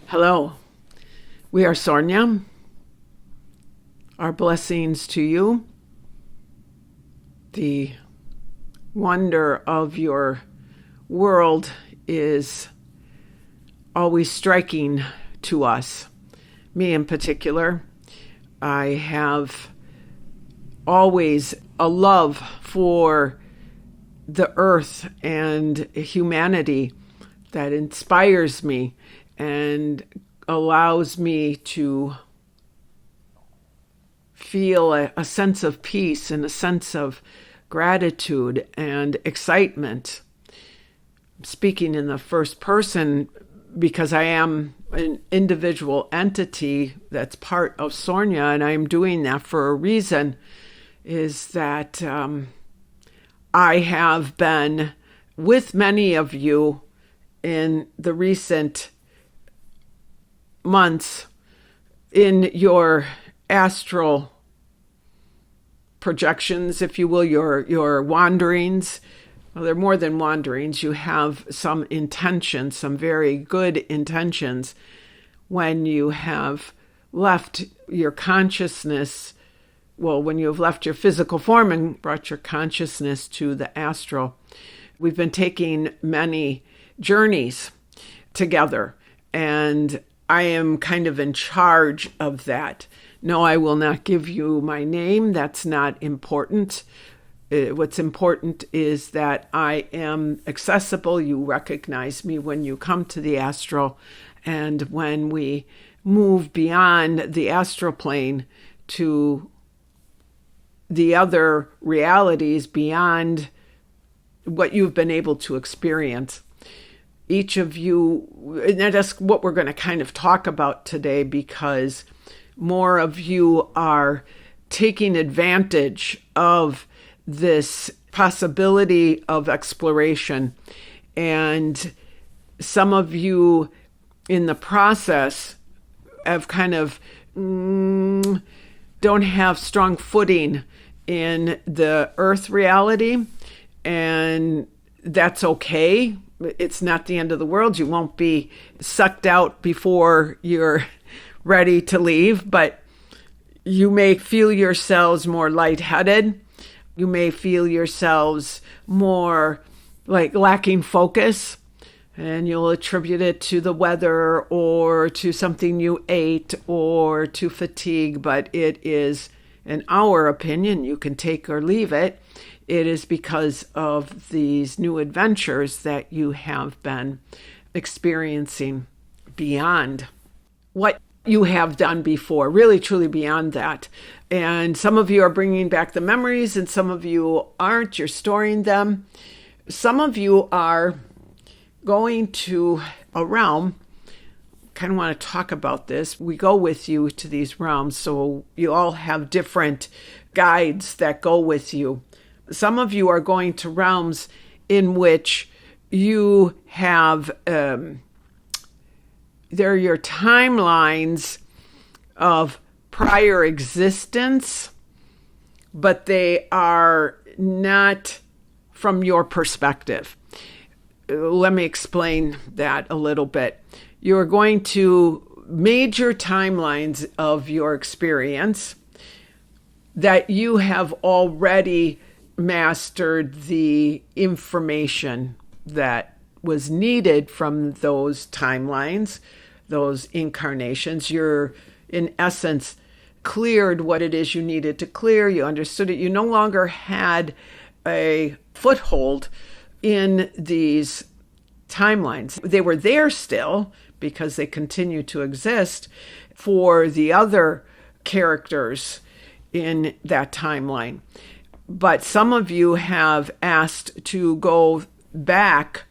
Hello, we are Sornia. Our blessings to you. The wonder of your world is always striking to us. Me in particular, I have always a love for the earth and humanity that inspires me and allows me to feel a sense of peace and a sense of gratitude and excitement. Speaking in the first person because I am an individual entity that's part of Sornia, and I'm doing that for a reason, is that I have been with many of you in the recent months in your astral projections, if you will, your wanderings. Well, they're more than wanderings. You have some intentions, some very good intentions when you have left your consciousness, when you have left your physical form and brought your consciousness to the astral. We've been taking many journeys together, and I am kind of in charge of that. No, I will not give you my name. That's not important. What's important is that I am accessible. You recognize me when you come to the astral, and when we move beyond the astral plane to the other realities beyond what you've been able to experience. Each of you, and that's what we're going to kind of talk about today, because more of you are taking advantage of this possibility of exploration. And some of you in the process have kind of don't have strong footing in the earth reality, and that's okay. It's not the end of the world. You won't be sucked out before you're ready to leave, but you may feel yourselves more lightheaded. You may feel yourselves more like lacking focus, and you'll attribute it to the weather or to something you ate or to fatigue, but it is, in our opinion, you can take or leave it, it is because of these new adventures that you have been experiencing beyond what you have done before, really truly beyond that. And some of you are bringing back the memories, and some of you aren't. You're storing them. Some of you are going to a realm. Kind of want to talk about this. We go with you to these realms, so you all have different guides that go with you. Some of you are going to realms in which you have, they're your timelines of prior existence, but they are not from your perspective. Let me explain that a little bit. You're going to major timelines of your experience that you have already mastered the information that was needed from those timelines, those incarnations. You're, in essence, cleared what it is you needed to clear. You understood it. You no longer had a foothold in these timelines. They were there still because they continue to exist for the other characters in that timeline. But some of you have asked to go back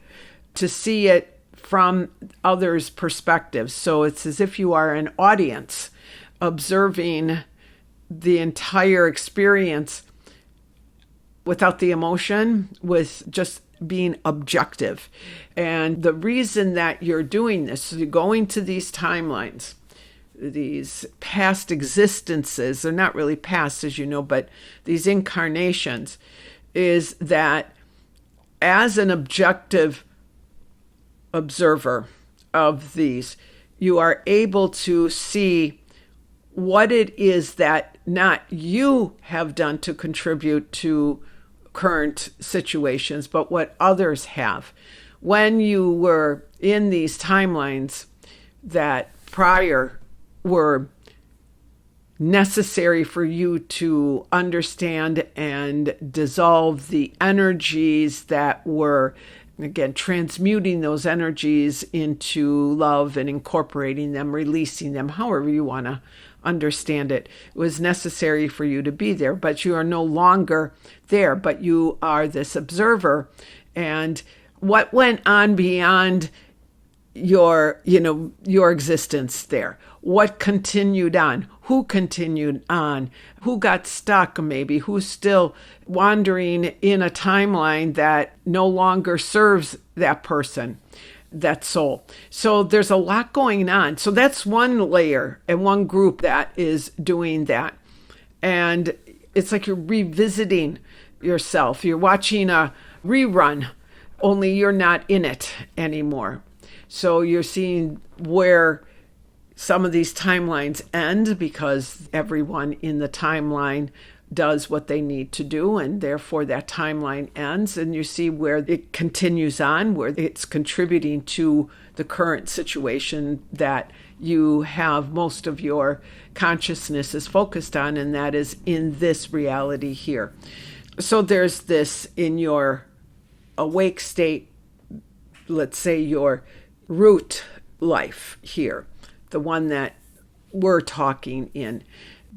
to see it from others' perspectives. So it's as if you are an audience observing the entire experience without the emotion, with just being objective. And the reason that you're doing this, so you're going to these timelines, these past existences, they're not really past, as you know, but these incarnations, is that as an objective observer of these, you are able to see what it is that not you have done to contribute to current situations, but what others have. When you were in these timelines that prior were necessary for you to understand and dissolve the energies that were, again, transmuting those energies into love and incorporating them, releasing them, however you want to understand it. It was necessary for you to be there, but you are no longer there, but you are this observer. And what went on beyond your existence there? What continued on? Who continued on? Who got stuck maybe? Who's still wandering in a timeline that no longer serves that person, that soul? So there's a lot going on. So that's one layer and one group that is doing that. And it's like you're revisiting yourself. You're watching a rerun, only you're not in it anymore. So you're seeing where some of these timelines end because everyone in the timeline does what they need to do, and therefore that timeline ends. And you see where it continues on, where it's contributing to the current situation that you have most of your consciousness is focused on, and that is in this reality here. So there's this in your awake state, let's say your root life here, the one that we're talking in.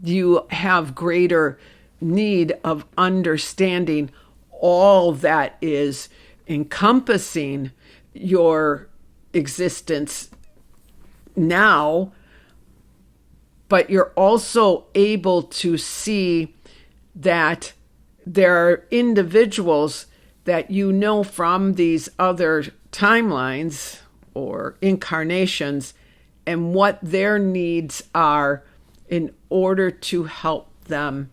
You have greater need of understanding all that is encompassing your existence now, but you're also able to see that there are individuals that you know from these other timelines or incarnations and what their needs are in order to help them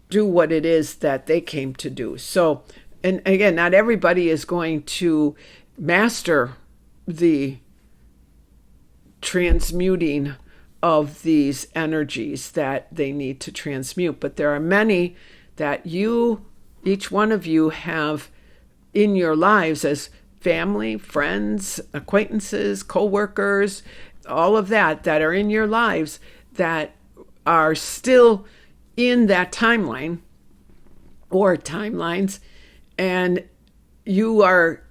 do what it is that they came to do. So, and again, not everybody is going to master the transmuting of these energies that they need to transmute, but there are many that each one of you have in your lives as family, friends, acquaintances, co-workers, all of that are in your lives that are still in that timeline or timelines, and you are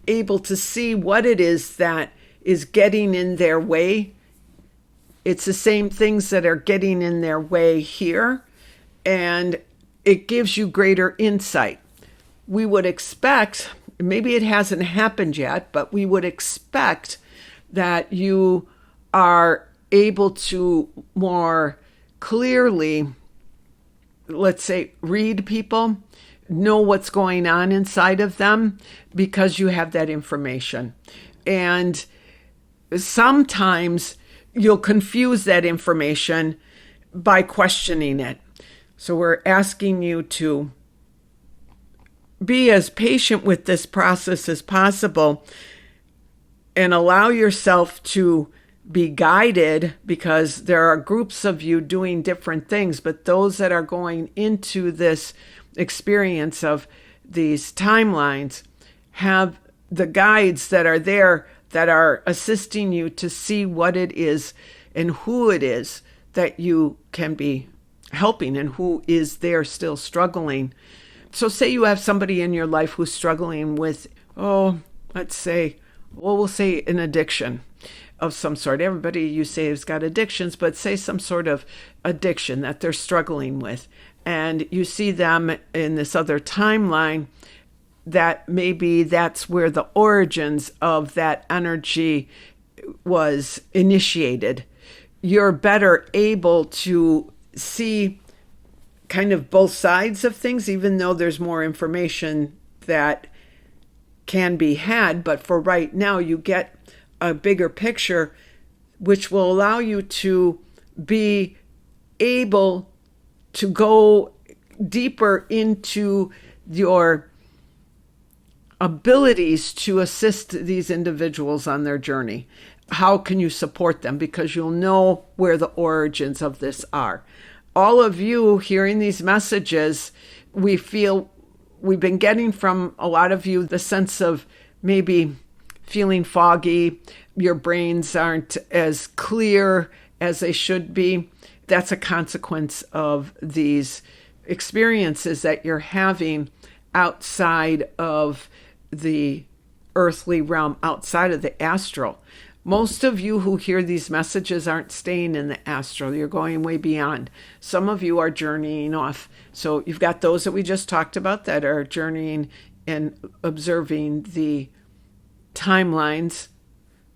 able to see what it is that is getting in their way. It's the same things that are getting in their way here, and it gives you greater insight. We would expect, maybe it hasn't happened yet, but we would expect that you are able to more clearly, let's say, read people, know what's going on inside of them because you have that information. And sometimes you'll confuse that information by questioning it. So we're asking you to be as patient with this process as possible and allow yourself to be guided, because there are groups of you doing different things, but those that are going into this experience of these timelines have the guides that are there that are assisting you to see what it is and who it is that you can be helping and who is there still struggling. So say you have somebody in your life who's struggling with, we'll say an addiction of some sort. Everybody you say has got addictions, but say some sort of addiction that they're struggling with. And you see them in this other timeline that maybe that's where the origins of that energy was initiated. You're better able to see kind of both sides of things, even though there's more information that can be had. But for right now, you get a bigger picture, which will allow you to be able to go deeper into your abilities to assist these individuals on their journey. How can you support them? Because you'll know where the origins of this are. All of you hearing these messages, we feel we've been getting from a lot of you the sense of maybe feeling foggy. Your brains aren't as clear as they should be. That's a consequence of these experiences that you're having outside of the earthly realm, outside of the astral. Most of you who hear these messages aren't staying in the astral. You're going way beyond. Some of you are journeying off. So you've got those that we just talked about that are journeying and observing the timelines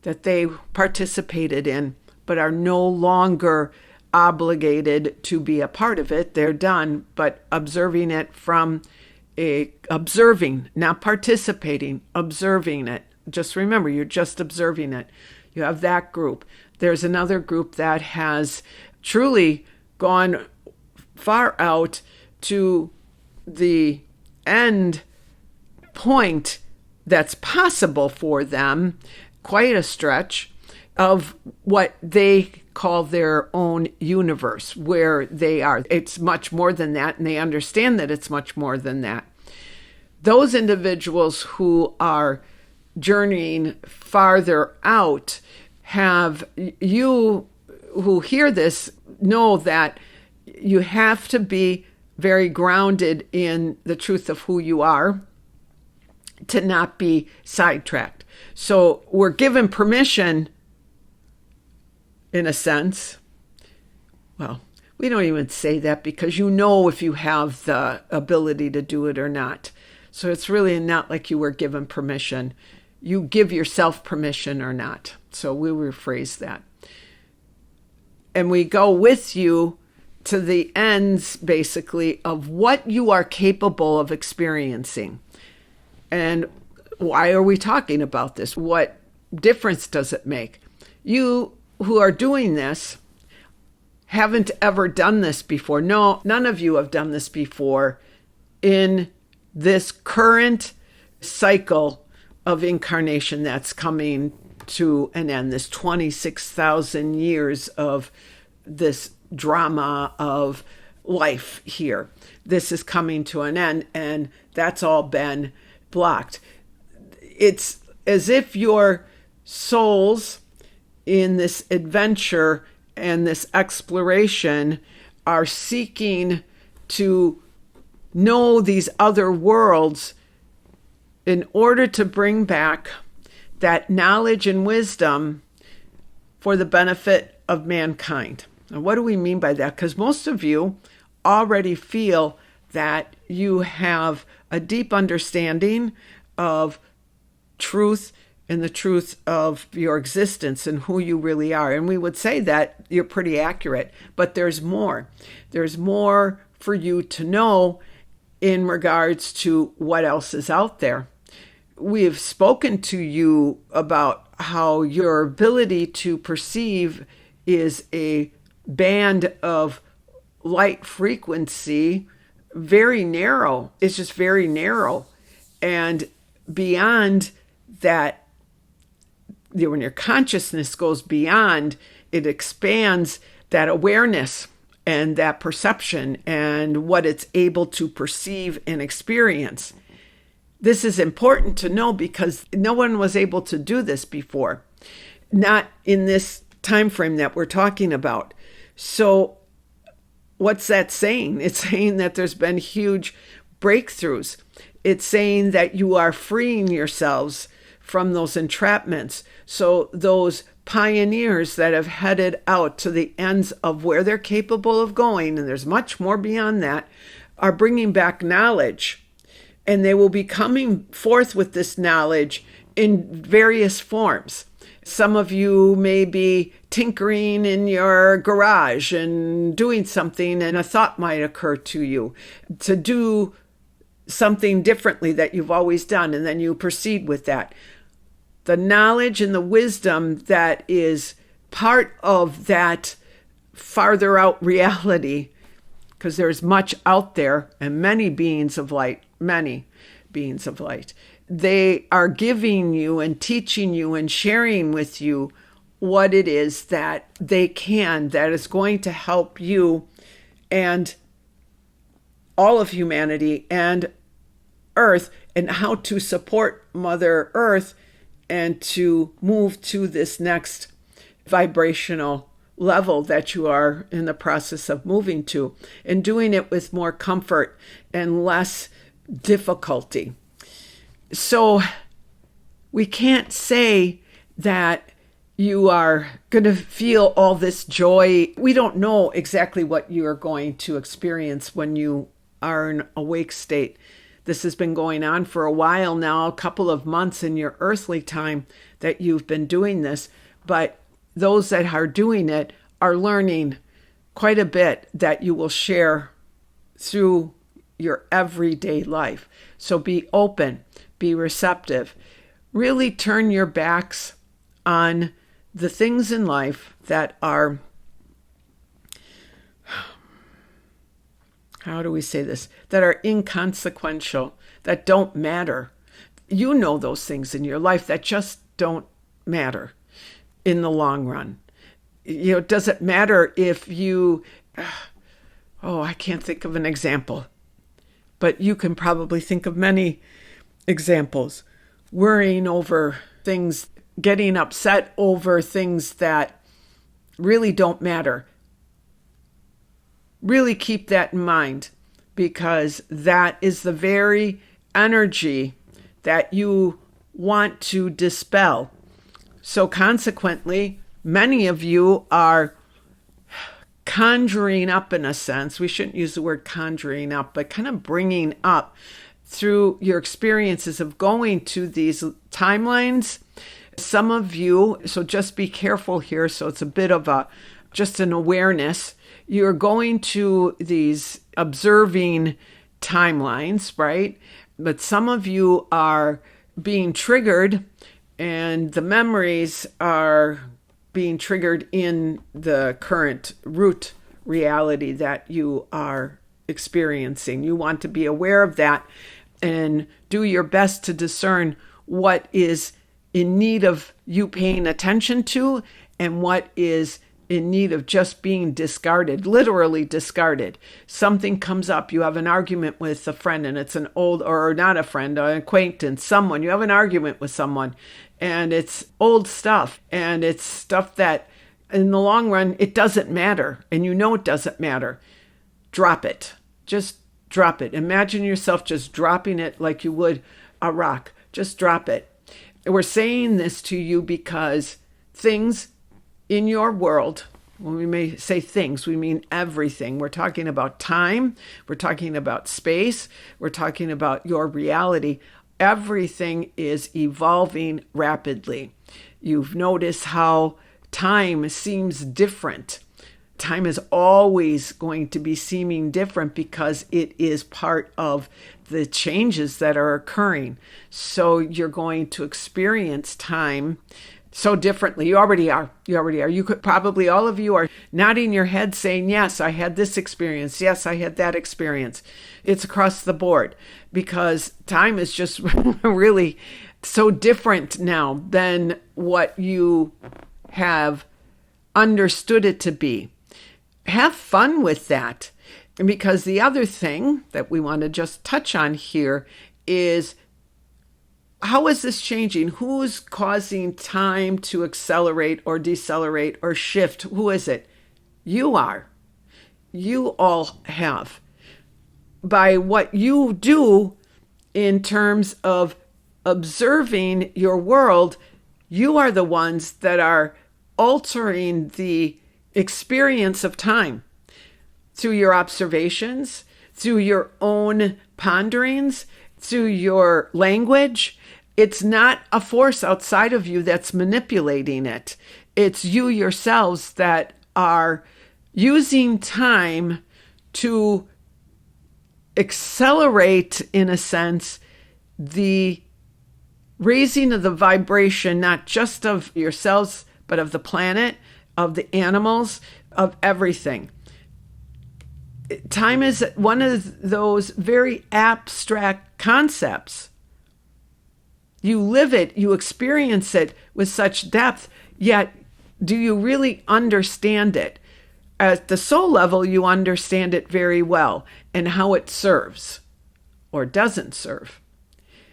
that they participated in, but are no longer obligated to be a part of it. They're done, but observing it from observing, not participating, observing it. Just remember, you're just observing it. You have that group. There's another group that has truly gone far out to the end point that's possible for them, quite a stretch, of what they call their own universe, where they are. It's much more than that, and they understand that it's much more than that. Those individuals who are journeying farther out have, you who hear this know that you have to be very grounded in the truth of who you are to not be sidetracked. So we're given permission, in a sense. Well, we don't even say that because you know if you have the ability to do it or not. So it's really not like you were given permission. You give yourself permission or not. So we rephrase that. And we go with you to the ends, basically, of what you are capable of experiencing. And why are we talking about this? What difference does it make? You who are doing this haven't ever done this before. No, none of you have done this before in this current cycle of incarnation that's coming to an end, this 26,000 years of this drama of life here. This is coming to an end, and that's all been blocked. It's as if your souls in this adventure and this exploration are seeking to know these other worlds in order to bring back that knowledge and wisdom for the benefit of mankind. And what do we mean by that? Because most of you already feel that you have a deep understanding of truth and the truth of your existence and who you really are. And we would say that you're pretty accurate, but there's more. There's more for you to know in regards to what else is out there. We've spoken to you about how your ability to perceive is a band of light frequency, very narrow. It's just very narrow. And beyond that, when your consciousness goes beyond, it expands that awareness and that perception and what it's able to perceive and experience. This is important to know because no one was able to do this before, not in this time frame that we're talking about. So what's that saying? It's saying that there's been huge breakthroughs. It's saying that you are freeing yourselves from those entrapments. So those pioneers that have headed out to the ends of where they're capable of going, and there's much more beyond that, are bringing back knowledge. And they will be coming forth with this knowledge in various forms. Some of you may be tinkering in your garage and doing something, and a thought might occur to you to do something differently that you've always done, and then you proceed with that. The knowledge and the wisdom that is part of that farther out reality, because there's much out there and many beings of light, they are giving you and teaching you and sharing with you what it is that they can, that is going to help you and all of humanity and Earth, and how to support Mother Earth and to move to this next vibrational level that you are in the process of moving to, and doing it with more comfort and less difficulty. So we can't say that you are going to feel all this joy. We don't know exactly what you are going to experience when you are in awake state. This has been going on for a while now, a couple of months in your earthly time that you've been doing this. But those that are doing it are learning quite a bit that you will share through your everyday life. So be open, be receptive, really turn your backs on the things in life that are, how do we say this, that are inconsequential, that don't matter. You know those things in your life that just don't matter in the long run. It doesn't matter if you, I can't think of an example, but you can probably think of many examples. Worrying over things, getting upset over things that really don't matter. Really keep that in mind, because that is the very energy that you want to dispel. So consequently, many of you are conjuring up, in a sense. We shouldn't use the word conjuring up, but kind of bringing up through your experiences of going to these timelines. Some of you, so just be careful here. So it's a bit of just an awareness. You're going to these observing timelines, right? But some of you are being triggered, and the memories are being triggered in the current root reality that you are experiencing. You want to be aware of that and do your best to discern what is in need of you paying attention to and what is in need of just being discarded, literally discarded. Something comes up, you have an argument with a friend, and it's an old, or not a friend, an acquaintance, someone, you have an argument with someone, and it's old stuff, and it's stuff that in the long run, it doesn't matter, and you know it doesn't matter. Drop it. Just drop it. Imagine yourself just dropping it like you would a rock. Just drop it. We're saying this to you because things in your world, when we may say things, we mean everything. We're talking about time. We're talking about space. We're talking about your reality. Everything is evolving rapidly. You've noticed how time seems different. Time is always going to be seeming different because it is part of the changes that are occurring. So you're going to experience time so differently. You already are. You could probably, all of you are nodding your head saying, yes, I had this experience. Yes, I had that experience. It's across the board because time is just really so different now than what you have understood it to be. Have fun with that. Because the other thing that we want to just touch on here is, how is this changing? Who's causing time to accelerate or decelerate or shift? Who is it? You are. You all have. By what you do in terms of observing your world, you are the ones that are altering the experience of time through your observations, through your own ponderings, through your language. It's not a force outside of you that's manipulating it. It's you yourselves that are using time to accelerate, in a sense, the raising of the vibration, not just of yourselves, but of the planet, of the animals, of everything. Time is one of those very abstract concepts. You live it, you experience it with such depth, yet do you really understand it? At the soul level, you understand it very well and how it serves or doesn't serve.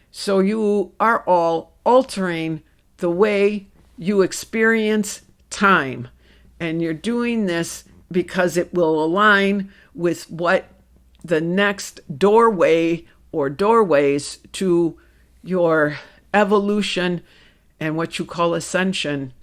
So you are all altering the way you experience time. And you're doing this because it will align with what the next doorway or doorways to your evolution and what you call ascension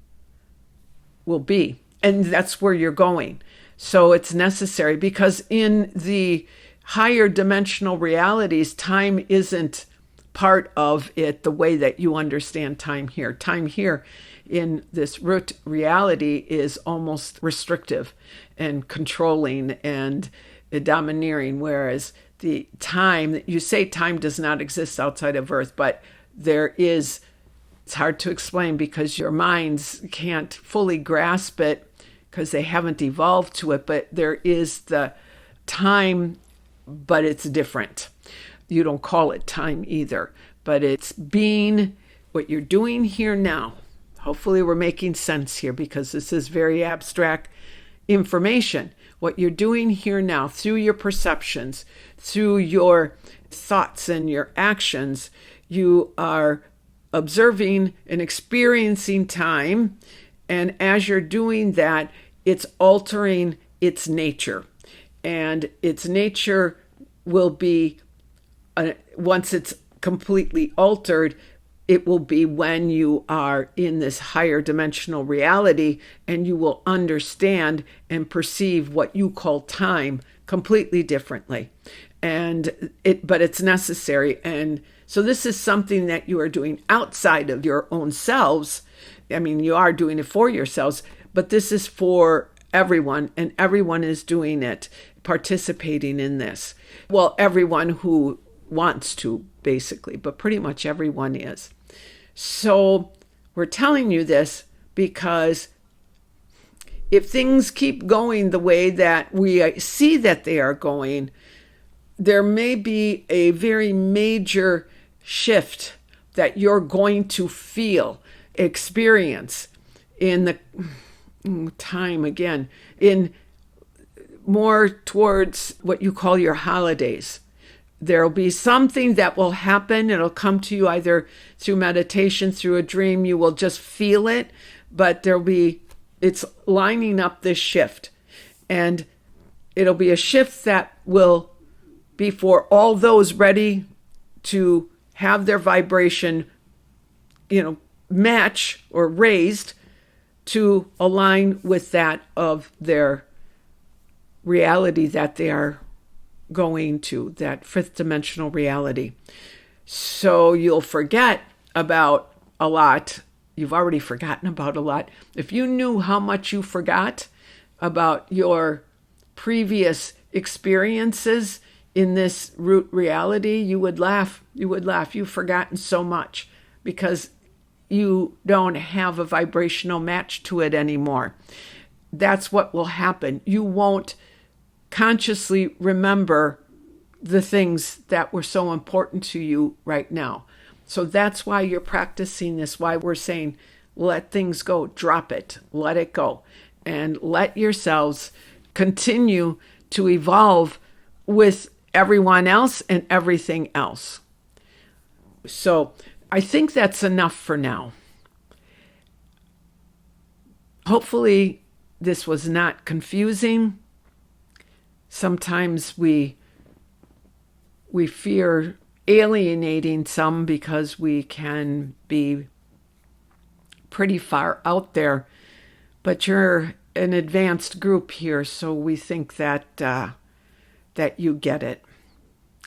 will be. And that's where you're going. So it's necessary because in the higher dimensional realities, time isn't part of it the way that you understand time here. Time here in this root reality is almost restrictive and controlling and domineering, whereas the time, you say time does not exist outside of Earth, but there is. It's hard to explain because your minds can't fully grasp it because they haven't evolved to it, but there is the time, but it's different. You don't call it time either, but it's being what you're doing here now. Hopefully we're making sense here because this is very abstract information. What you're doing here now through your perceptions, through your thoughts and your actions, you are observing and experiencing time. And as you're doing that, it's altering its nature. And its nature will be, once it's completely altered, it will be when you are in this higher dimensional reality and you will understand and perceive what you call time completely differently. But it's necessary. And so this is something that you are doing outside of your own selves. I mean, you are doing it for yourselves, but this is for everyone, and everyone is doing it, participating in this. Well, everyone who wants to, basically, but pretty much everyone is. So we're telling you this because if things keep going the way that we see that they are going, there may be a very major shift that you're going to feel, experience in the time again, in more towards what you call your holidays. There'll be something that will happen. It'll come to you either through meditation, through a dream. You will just feel it, but it's lining up this shift. And it'll be a shift that will be for all those ready to have their vibration, match or raised to align with that of their reality that they are going to, that fifth dimensional reality. So you'll forget about a lot. You've already forgotten about a lot. If you knew how much you forgot about your previous experiences in this root reality, you would laugh. You would laugh. You've forgotten so much because you don't have a vibrational match to it anymore. That's what will happen. You won't consciously remember the things that were so important to you right now. So that's why you're practicing this, why we're saying, let things go, drop it, let it go, and let yourselves continue to evolve with everyone else and everything else. So I think that's enough for now. Hopefully this was not confusing. Sometimes we fear alienating some because we can be pretty far out there, but you're an advanced group here, so we think that that you get it,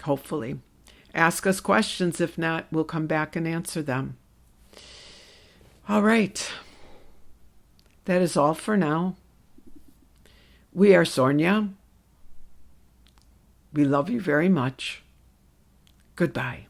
hopefully. Ask us questions. If not, we'll come back and answer them. All right. That is all for now. We are Sornia. We love you very much. Goodbye.